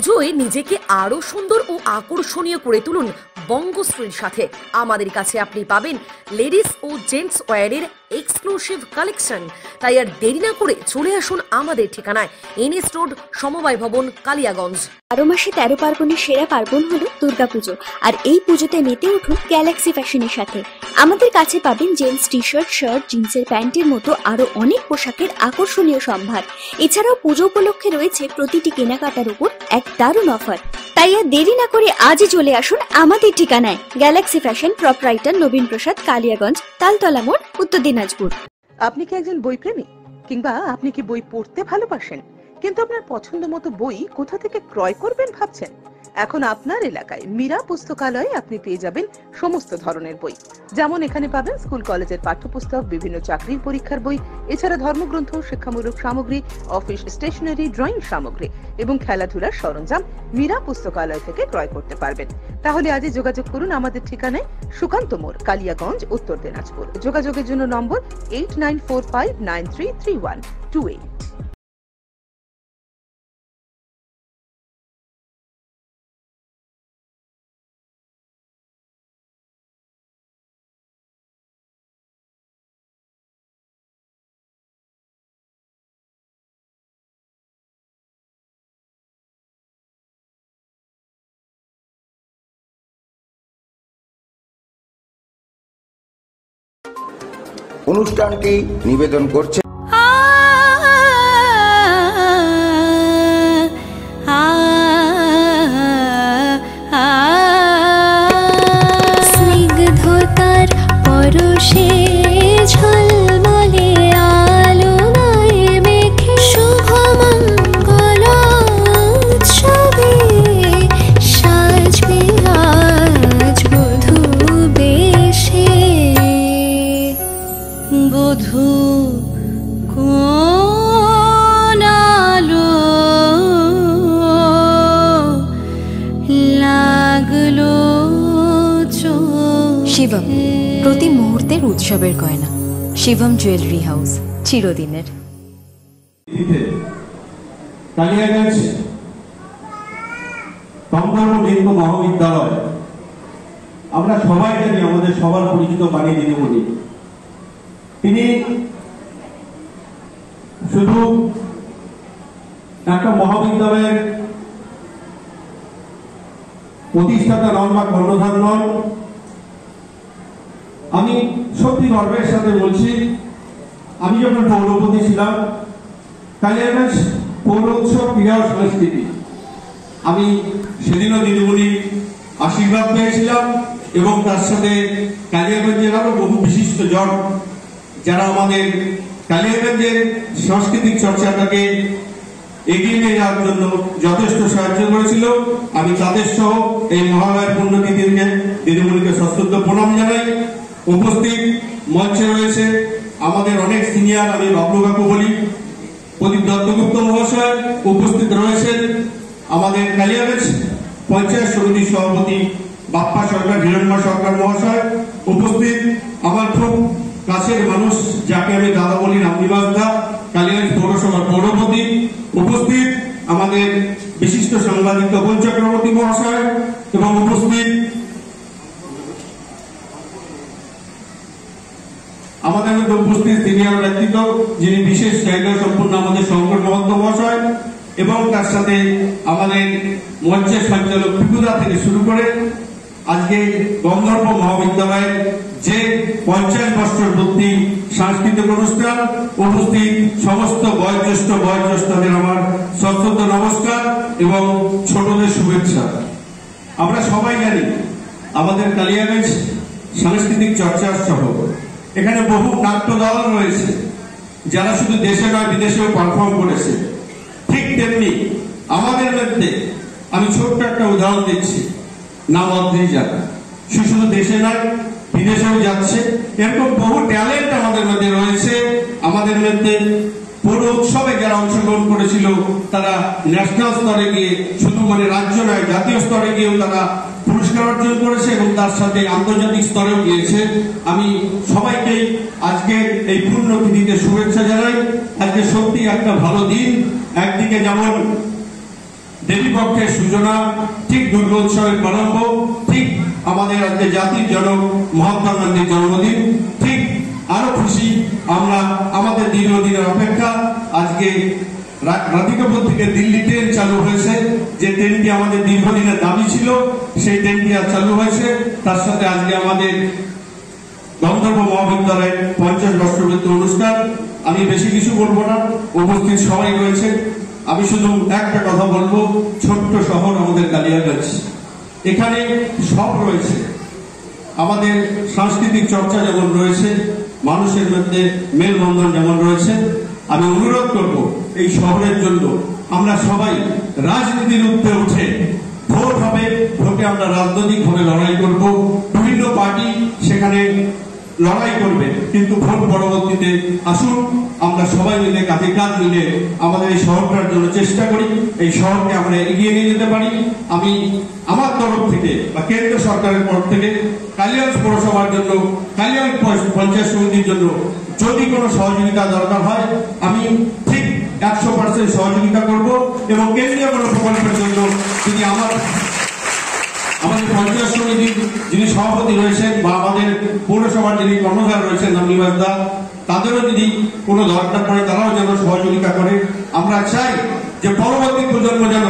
পুজোয় নিজেকে আরো সুন্দর ও আকর্ষণীয় করে তুলুন বঙ্গশ্রীর সাথে। আমাদের কাছে আপনি পাবেন লেডিস ও জেন্টস ওয়্যারের এক্সক্লুসিভ কালেকশন। তাই আর দেরি না করে চলে আসুন আমাদের ঠিকানায়, এনএস রোড, সমবায় ভবন, কালিয়াগঞ্জ। 12 মাসে 13 পার্বণের সেরা পার্বণ হলো দুর্গাপুজো, আর এই পুজোতে মেতে উঠুন গ্যালাক্সি ফ্যাশনের সাথে। আমাদের কাছে পাবেন জেন্টস টি শার্ট, শার্ট, জিন্সের প্যান্টের মতো আরো অনেক পোশাকের আকর্ষণীয় সম্ভার। এছাড়াও পুজো উপলক্ষে রয়েছে প্রতিটি কেনাকাটার উপর এক দারুণ অফার। তাই আর দেরি না করে আজই চলে আসুন আমাদের ঠিকানায়, গ্যালাক্সি ফ্যাশন, প্রপরাইটার নবীন প্রসাদ, কালিয়াগঞ্জ, তালতলা মোড়, উত্তর দিনাজপুর। আপনি কি একজন বই প্রেমী, কিংবা আপনি কি বই পড়তে ভালোবাসেন, কিন্তু আপনার পছন্দ মতো বই কোথা থেকে ক্রয় করবেন ভাবছেন? এখন আপনার এলাকায় মীরা পুস্তকালয়ে আপনি পেয়ে যাবেন সমস্ত ধরনের বই। যেমন এখানে পাবেন স্কুল কলেজের পাঠ্যপুস্তক, বিভিন্ন চাকরির পরীক্ষার বই, এছাড়া ধর্মগ্রন্থ, শিক্ষামূলক সামগ্রী, অফিস স্টেশনারি, ড্রয়িং সামগ্রী এবং খেলাধুলার সরঞ্জাম মীরা পুস্তকালয় থেকে ক্রয় করতে পারবেন। তাহলে আজই যোগাযোগ করুন আমাদের ঠিকানায়, সুকান্ত মোড়, কালিয়াগঞ্জ, উত্তর দিনাজপুর। যোগাযোগের জন্য নম্বর 8945933128। অনুষ্ঠানটি নিবেদন করছে স্নিগ্ধতার পরশে ঝলমলে আলোয় মেখে শুভমঙ্গল উৎসবে সাজবে আজ বধূ বেশে। বধূ কোন আলো লাগলো শিবম, প্রতি মুহূর্তের উৎসবের গয়না। শিবম জুয়েলারি হাউস, চিরদিনের। কালিয়াগঞ্জ দমদম লিঙ্গ মহাবিদ্যালয়, আমরা সবাই জানি আমাদের সবার পরিচিত বাণী দিদিমণি। তিনি শুধু একটা মহাবিদ্যালয়ের প্রতিষ্ঠাতা নন বা কর্ণধার নন, আমি সত্যি গর্বের সাথে বলছি, আমি যখন পৌরপতি ছিলাম, কালিয়াগঞ্জ পৌর উৎসব, ক্রীড়া ও সংস্কৃতি, আমি সেদিনও দিদিমণি আশীর্বাদ পেয়েছিলাম এবং তার সাথে কালিয়াগঞ্জের আরো বহু বিশিষ্ট জন যারা আমাদের কালিয়াগঞ্জের সাংস্কৃতিক চর্চাটাকে এগিয়ে নিয়ে যাওয়ার জন্য যথেষ্ট সাহায্য করেছিল। আমি তাদের সহ এই মহালয়ার পুণ্যতিথিকে দিদিমণিকে সশ্রদ্ধ প্রণাম জানাই। উপস্থিত মঞ্চে রয়েছে আমাদের অনেক সিনিয়র, আমি বাবলু কাকু বলি, প্রদীপ দত্তগুপ্ত মহাশয়। উপস্থিত রয়েছেন আমাদের কালিয়াগঞ্জ পঞ্চায়েত সমিতির সভাপতি বাপ্পা সরকার, হিরণমা সরকার মহাশয়। উপস্থিত আমার খুব কাছের মানুষ, যাকে আমি দাদা বলি, রামনিবাস দা, কালিয়াগঞ্জ পৌরসভার পৌরপতি। উপস্থিত আমাদের বিশিষ্ট সাংবাদিক তপন চক্রবর্তী মহাশয়, এবং উপস্থিত আমাদের মধ্যে উপস্থিত সিনিয়র ব্যক্তিত্ব, যিনি বিশেষ জায়গা সম্পূর্ণ আমাদের শঙ্কর মহন্ত মহাশয়, এবং তার সাথে আমাদের মঞ্চের সঞ্চালক পিকুদা থেকে শুরু করে আজকে গন্ধর্ব মহাবিদ্যালয়ের যে 50 বছর পূর্তি সাংস্কৃতিক অনুষ্ঠান, উপস্থিত সমস্ত বয়োজ্যেষ্ঠদের আমার সশ্রদ্ধ নমস্কার এবং ছোটদের শুভেচ্ছা। আমরা সবাই জানি আমাদের কালিয়াগঞ্জ সাংস্কৃতিক চর্চার শহর। এখানে বহু নাট্য দল রয়েছে যারা শুধু দেশে নয় বিদেশেও পারফর্ম করেছে। ঠিক তেমনি আমাদের মধ্যে আমি ছোট্ট একটা উদাহরণ দিচ্ছি, নাম অদ্রিজা, সে শুধু দেশে নয় বিদেশেও যাচ্ছে। এরকম বহু ট্যালেন্ট আমাদের মধ্যে রয়েছে। আমাদের মধ্যে পৌর উৎসবে যারা অংশগ্রহণ করেছিল তারা ন্যাশনাল স্তরে গিয়ে, শুধু রাজ্য নয় জাতীয় স্তরে গিয়েও তারা পুরস্কার অর্জন করেছে এবং তার সাথে আন্তর্জাতিক স্তরেও গিয়েছে। আমি সবাইকেই আজকের এই পুণ্যতিথিতে শুভেচ্ছা জানাই। আজকে সত্যি একটা ভালো দিন। একদিকে যেমন দেবীপক্ষের সূচনা, ঠিক দুর্গোৎসবের প্রারম্ভ, ঠিক আমাদের আজকে জাতির জনক মহাত্মা গান্ধীর জন্মদিন, ঠিক আরো খুশি আমরা আমাদের দীর্ঘদিনের অপেক্ষা। আজকে রাধিকাপুর থেকে দিল্লি ট্রেন চালু হয়েছে, যে ট্রেনটি আমাদের দীর্ঘদিনের দাবি ছিল, সেই ট্রেনটি আজ চালু হয়েছে। তার সাথে আজকে আমাদের গন্ধর্ব মহাবিদ্যালয়ের 50 বর্ষপূর্তি অনুষ্ঠান। আমি বেশি কিছু বলবো না, উপস্থিত সবাই রয়েছে। আমি শুধু একটা কথা বলবো, ছোট্ট শহর আমাদের কালিয়াগঞ্জ, এখানে সব রয়েছে। আমাদের সাংস্কৃতিক চর্চা যেমন রয়েছে, মানুষের মধ্যে মেলবন্ধন যেমন রয়েছে। আমি অনুরোধ করব এই শহরের জন্য আমরা সবাই রাজনীতির ঊর্ধ্বে উঠে, ভোট হবে, ভোটে আমরা রাজনৈতিকভাবে লড়াই করব, বিভিন্ন পার্টি সেখানে লড়াই করবে, কিন্তু ভোট পরবর্তীতে আসুন আমরা সবাই মিলে কাঁধে কাঁধ মিলে আমাদের এই শহরটার জন্য চেষ্টা করি, এই শহরকে আমরা এগিয়ে নিয়ে যেতে পারি। আমি আমার তরফ থেকে বা কেন্দ্র সরকারের তরফ থেকে কালিয়াগঞ্জ পৌরসভার জন্য, কালিয়াগঞ্জ পঞ্চায়েত সমিতির জন্য যদি কোনো সহযোগিতা দরকার হয়, আমি ঠিক 100% সহযোগিতা করব। এবং কেন্দ্রীয় কোনো প্রকল্পের জন্য যদি আমাদের পঞ্চায়েত সমিতির যিনি সভাপতি রয়েছেন বা আমাদের পৌরসভার যিনি কর্মচারী রয়েছেন নবনিবাস দা, তাদেরও যদি কোনো দরকার পড়ে তারাও যেন সহযোগিতা করে। আমরা চাই যে পরবর্তী প্রজন্ম যেন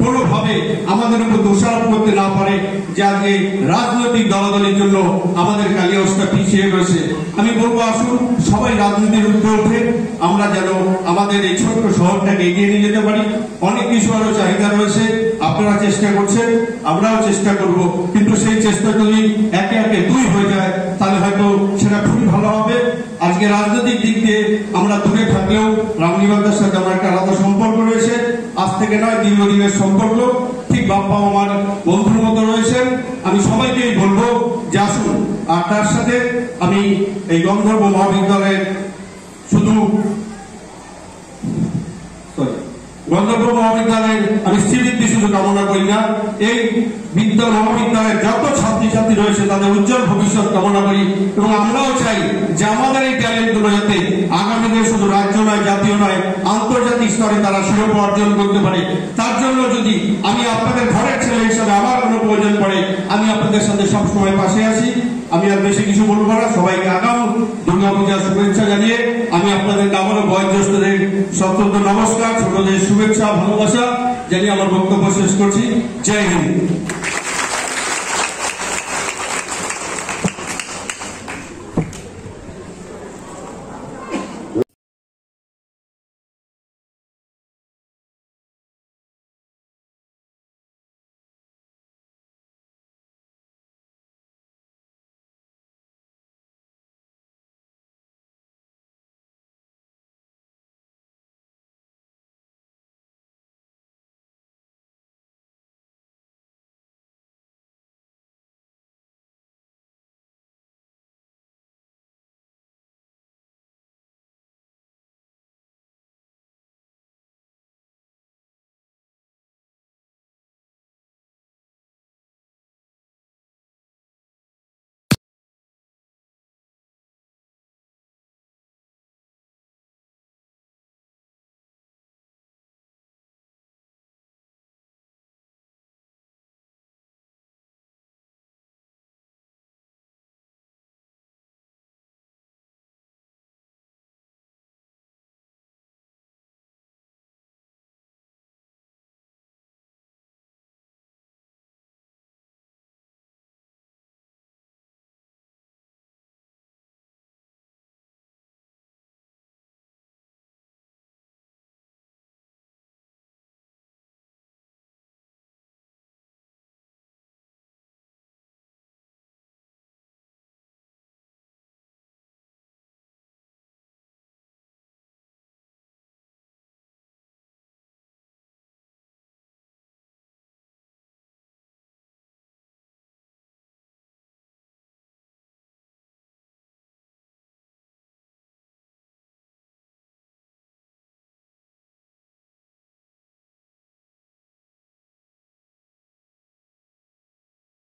কোনোভাবে আমাদের উপর দোষারোপ করতে না পারে যে আজকে রাজনৈতিক দলাদলির জন্য আমাদের কালিয়াগঞ্জটা পিছিয়ে রয়েছে। আমি বলবো আসুন সবাই রাজনীতির ঊর্ধ্বে উঠে আমরা যেন আমাদের এই ছোট্ট শহরটাকে এগিয়ে নিয়ে যেতে পারি। অনেক কিছু আরো চাহিদা রয়েছে, আপনারা চেষ্টা করছেন, আমরাও চেষ্টা করব, কিন্তু সেই চেষ্টা যদি একে একে দুই হয়ে যায় তাহলে হয়তো সেটা খুবই ভালো হবে। আজকে রাজনৈতিক দিক দিয়ে আমরা দূরে থাকলেও রামনিবাসের সাথে আমার একটা আলাদা সম্পর্ক রয়েছে, আজ থেকে নয় দীর্ঘদিনের সম্পর্ক। ঠিক বাপ্পা আমার বন্ধুর মতো রয়েছেন। আমি সবাইকেই বলবো যে আসুন। আর তার সাথে আমি এই গন্ধর্ব মহাবিদ্যালয়ের শুধু গন্ধর্ব মহাবিদ্যালয়ের আমি শ্রীবৃদ্ধি শুধু কামনা করি না, এই মহাবিদ্যালয়ের যত ছাত্রছাত্রী রয়েছে তাদের উজ্জ্বল ভবিষ্যৎ কামনা করি। এবং আমরাও চাই যে আমাদের এই ট্যালেন্টগুলো যাতে আগামী দিনে শুধু রাজ্য নয়, জাতীয় নয়, আন্তর্জাতিক স্তরে তারা শিরোপা অর্জন করতে পারে। তার জন্য যদি আমি আপনাদের ঘরের ছেলে হিসাবে আমার কোনো প্রয়োজন পড়ে, আমি আপনাদের সাথে সবসময় পাশে আছি। আমি আর বেশি কিছু বলবো না। সবাইকে আগাম দুর্গাপূজার শুভেচ্ছা জানিয়ে আমি আপনাদের আবারও বয়োজ্যেষ্ঠদের সত্যন্ত নমস্কার, ছোটদের শুভেচ্ছা ভালোবাসা জানিয়ে আমার বক্তব্য শেষ করছি। জয় হিন্দ।